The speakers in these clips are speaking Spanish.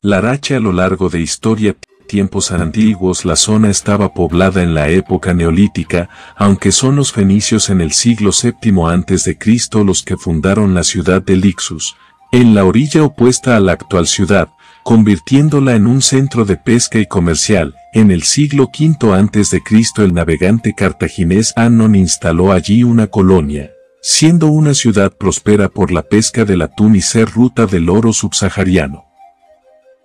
Larache. A lo largo de tiempos antiguos la zona estaba poblada en la época neolítica, aunque son los fenicios en el siglo VII a.C. los que fundaron la ciudad de Lixus, en la orilla opuesta a la actual ciudad, convirtiéndola en un centro de pesca y comercial. En el siglo V a.C. el navegante cartaginés Anón instaló allí una colonia, siendo una ciudad próspera por la pesca del atún y ser ruta del oro subsahariano.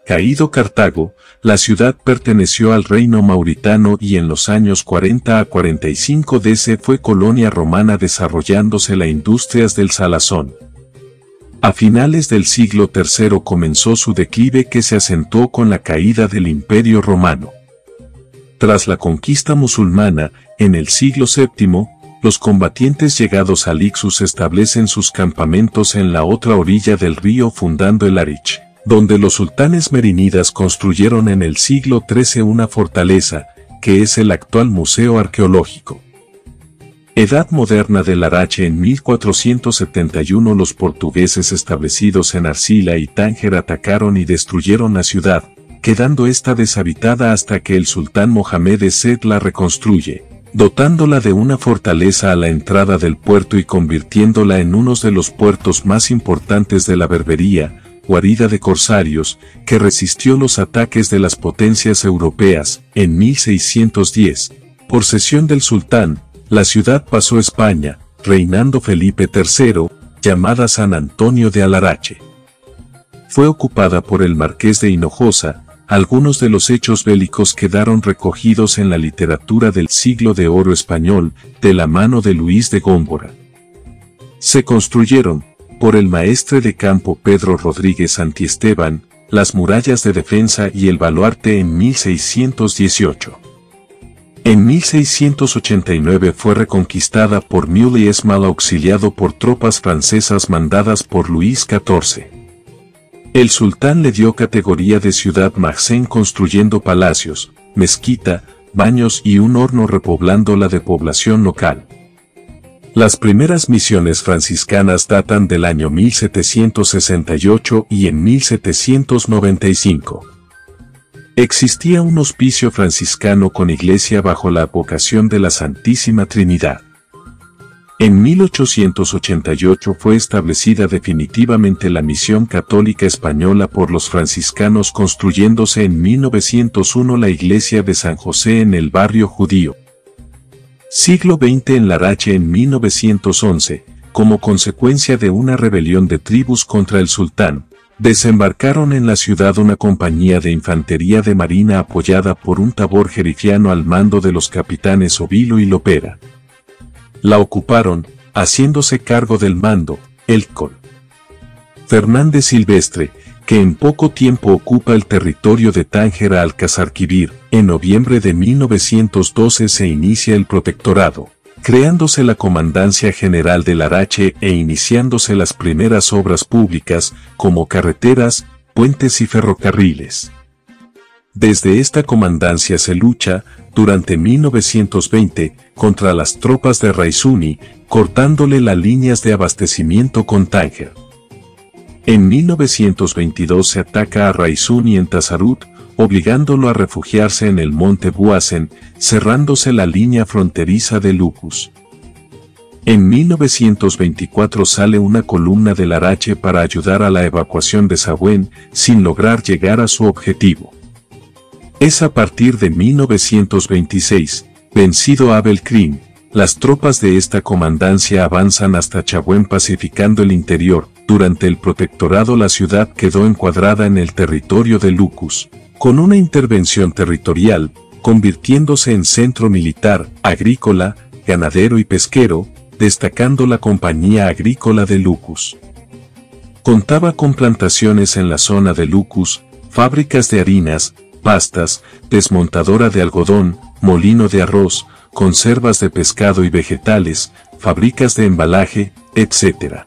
Caído Cartago, la ciudad perteneció al reino mauritano y en los años 40 a 45 DC fue colonia romana, desarrollándose las industrias del salazón. A finales del siglo III comenzó su declive, que se acentuó con la caída del Imperio Romano. Tras la conquista musulmana, en el siglo VII, los combatientes llegados a Lixus establecen sus campamentos en la otra orilla del río, fundando el Arich, donde los sultanes merinidas construyeron en el siglo XIII una fortaleza, que es el actual Museo Arqueológico. Edad moderna de Larache. En 1471 los portugueses establecidos en Arcila y Tánger atacaron y destruyeron la ciudad, quedando esta deshabitada hasta que el sultán Mohamed Essed la reconstruye, dotándola de una fortaleza a la entrada del puerto y convirtiéndola en uno de los puertos más importantes de la Berbería, guarida de corsarios, que resistió los ataques de las potencias europeas. En 1610, por cesión del sultán, la ciudad pasó a España, reinando Felipe III, llamada San Antonio de Alarache. Fue ocupada por el marqués de Hinojosa. Algunos de los hechos bélicos quedaron recogidos en la literatura del Siglo de Oro español, de la mano de Luis de Góngora. Se construyeron, por el maestre de campo Pedro Rodríguez Santiesteban, las murallas de defensa y el baluarte en 1618. En 1689 fue reconquistada por Muley Esmal auxiliado por tropas francesas mandadas por Luis XIV. El sultán le dio categoría de ciudad Mahzen, construyendo palacios, mezquita, baños y un horno, repoblándola de población local. Las primeras misiones franciscanas datan del año 1768 y en 1795. Existía un hospicio franciscano con iglesia bajo la advocación de la Santísima Trinidad. En 1888 fue establecida definitivamente la misión católica española por los franciscanos, construyéndose en 1901 la iglesia de San José en el barrio judío. Siglo XX en Larache. En 1911, como consecuencia de una rebelión de tribus contra el sultán, desembarcaron en la ciudad una compañía de infantería de marina apoyada por un tabor jerifiano al mando de los capitanes Ovilo y Lopera. La ocuparon, haciéndose cargo del mando, el col Fernández Silvestre, que en poco tiempo ocupa el territorio de Tánger al Alcazarquivir. En noviembre de 1912 se inicia el protectorado, creándose la Comandancia General de Larache e iniciándose las primeras obras públicas, como carreteras, puentes y ferrocarriles. Desde esta comandancia se lucha, durante 1920, contra las tropas de Raisuni, cortándole las líneas de abastecimiento con Tánger. En 1922 se ataca a Raisuni en Tasarut, obligándolo a refugiarse en el monte Buasen, cerrándose la línea fronteriza de Lucus. En 1924 sale una columna de Larache para ayudar a la evacuación de Sahuen, sin lograr llegar a su objetivo. Es a partir de 1926, vencido Abel Krim, las tropas de esta comandancia avanzan hasta Chauen pacificando el interior. Durante el protectorado la ciudad quedó encuadrada en el territorio de Lucus, con una intervención territorial, convirtiéndose en centro militar, agrícola, ganadero y pesquero, destacando la Compañía Agrícola de Lucus. Contaba con plantaciones en la zona de Lucus, fábricas de harinas, pastas, desmontadora de algodón, molino de arroz, conservas de pescado y vegetales, fábricas de embalaje, etc.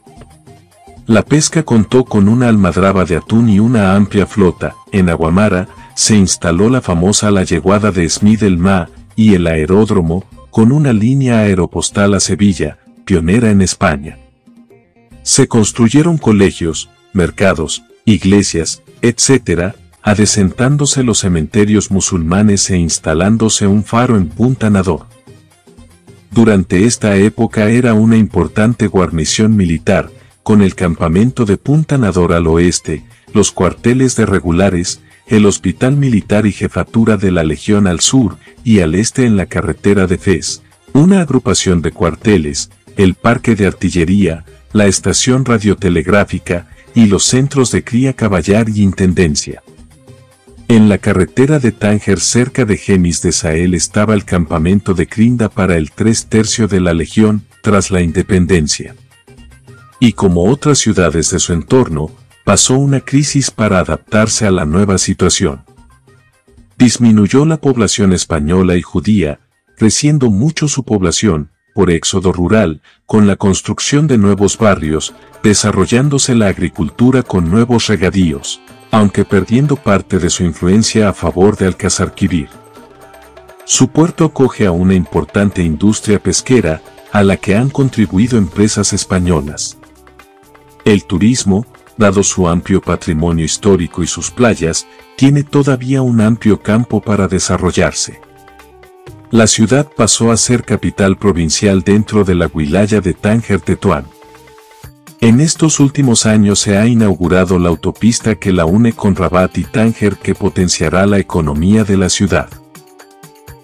La pesca contó con una almadraba de atún y una amplia flota. En Aguamara se instaló la famosa La Yeguada de Smith el Ma y el aeródromo, con una línea aeropostal a Sevilla, pionera en España. Se construyeron colegios, mercados, iglesias, etc., adecentándose los cementerios musulmanes e instalándose un faro en Punta Nador. Durante esta época era una importante guarnición militar, con el campamento de Punta Nador al oeste, los cuarteles de regulares, el hospital militar y jefatura de la Legión al sur y al este en la carretera de Fez, una agrupación de cuarteles, el parque de artillería, la estación radiotelegráfica y los centros de cría caballar y intendencia. En la carretera de Tánger cerca de Gemis de Sahel estaba el campamento de Crinda para el 3/3 de la Legión tras la independencia. Y como otras ciudades de su entorno, pasó una crisis para adaptarse a la nueva situación. Disminuyó la población española y judía, creciendo mucho su población, por éxodo rural, con la construcción de nuevos barrios, desarrollándose la agricultura con nuevos regadíos, aunque perdiendo parte de su influencia a favor de Alcázarquivir. Su puerto acoge a una importante industria pesquera, a la que han contribuido empresas españolas. El turismo, dado su amplio patrimonio histórico y sus playas, tiene todavía un amplio campo para desarrollarse. La ciudad pasó a ser capital provincial dentro de la wilaya de Tánger-Tetuán. En estos últimos años se ha inaugurado la autopista que la une con Rabat y Tánger que potenciará la economía de la ciudad.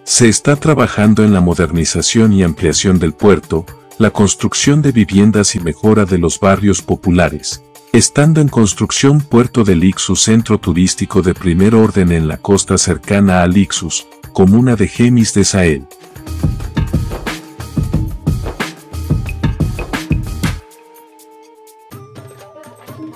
Se está trabajando en la modernización y ampliación del puerto, la construcción de viviendas y mejora de los barrios populares, estando en construcción Puerto del Ixus, centro turístico de primer orden en la costa cercana al Ixus, comuna de Gemis de Sahel.